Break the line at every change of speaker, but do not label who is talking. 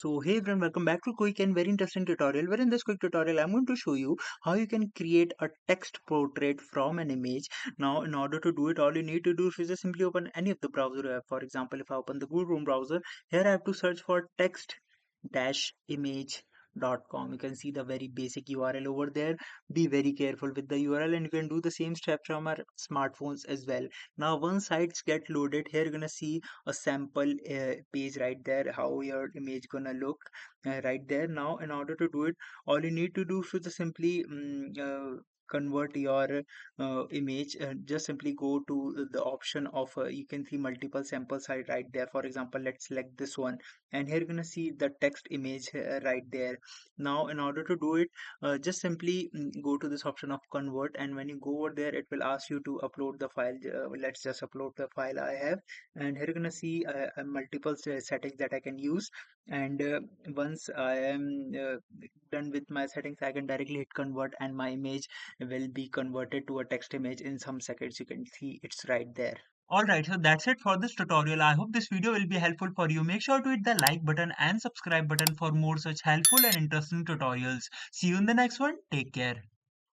So hey everyone, welcome back to a quick and very interesting tutorial where in this quick tutorial I'm going to show you how you can create a text portrait from an image. Now in order to do it, all you need to do is just simply open any of the browser you have. For example, if I open the Google Chrome browser, here I have to search for text-image.com. You can see the very basic URL over there. Be very careful with the URL and you can do the same steps from our smartphones as well. Now once sites get loaded, here you're gonna see a sample page right there, how your image gonna look right there. Now in order to do it, all you need to do is to simply convert your image. Just simply go to the option of you can see multiple sample site right there. For example, let's select this one, and here you're gonna see the text image right there. Now in order to do it, just simply go to this option of convert, and when you go over there it will ask you to upload the file. Let's just upload the file I have, and here you're gonna see multiple settings that I can use. And once I am done with my settings, I can directly hit convert and my image will be converted to a text image in some seconds. You can see it's right there. Alright, so that's it for this tutorial. I hope this video will be helpful for you. Make sure to hit the like button and subscribe button for more such helpful and interesting tutorials. See you in the next one. Take care.